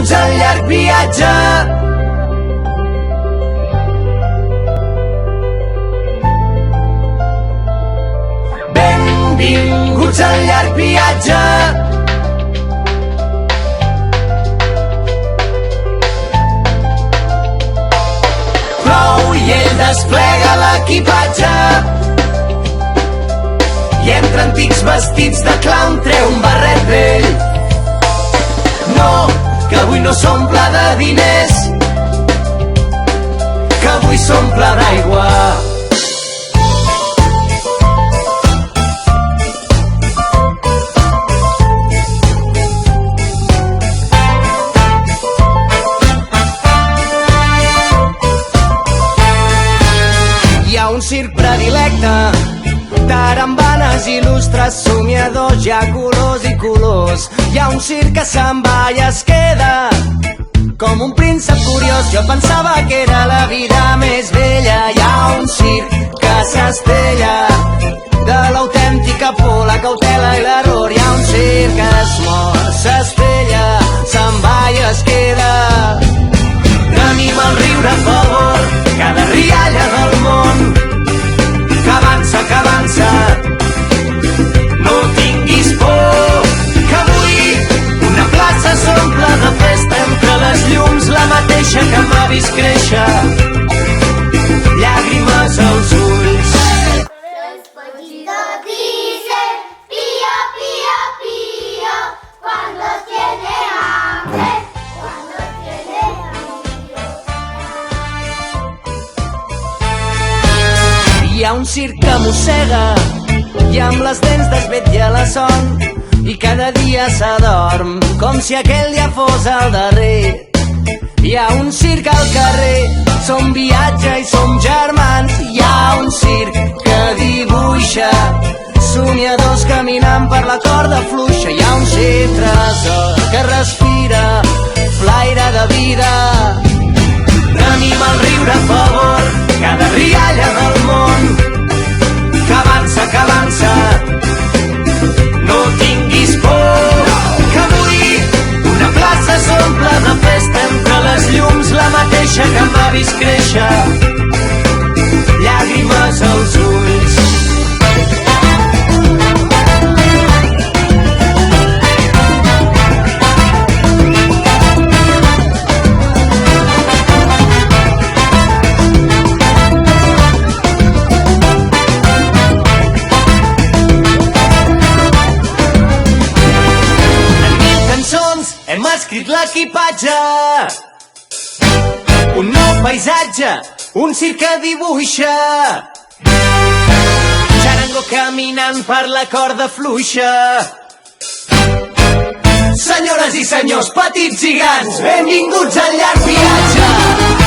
Benvinguts al llarg viatge. Benvinguts al llarg viatge. Plou i ell desplega l'equipatge i entre antics vestits de clown treu un barret vell. No, que avui no s'omple de diners, que avui s'omple d'aigua. Hi ha un circ predilecte, tarambanes il·lustres, somiadors, hi ha colors i colors. Hi ha un circ que se'n va i es queda com un príncep curiós. Jo pensava que era la vida més bella. Hi ha un circ que s'estella de l'autèntica por, la cautela i l'error. Hi ha un circ que es mor, s'estella, se'n va i es queda. Tenim el riure a favor, cada rialla del món, que avança, que avança. No tinguis por, que avui una plaça s'omple de festa entre les llums, la mateixa que m'ha vist créixer, llàgrimes als ulls. Despacito dice, pío, pío, pío, cuando tiene hambre, cuando tiene hambre. Hi ha un circ que mossega i amb les dents desvetlla la son i cada dia s'adorm com si aquell dia fos el darrer. Hi ha un circ al carrer, som viatge i som germans. Hi ha un circ que dibuixa somiadors caminant per la corda fluixa. Hi ha un circ tresor que respira flaire de vida. Tenim el riure a favor, cada rialla del món, que avança, que avança. No tinguis por, que avui una plaça s'omple de festa entre les llums, la mateixa que m'ha vist créixer, llàgrimes als ulls. Hem escrit l'equipatge, un nou paisatge, un circ que dibuixa, xarango caminant per la corda fluixa. Senyores i senyors, petits i grans, benvinguts al llarg viatge.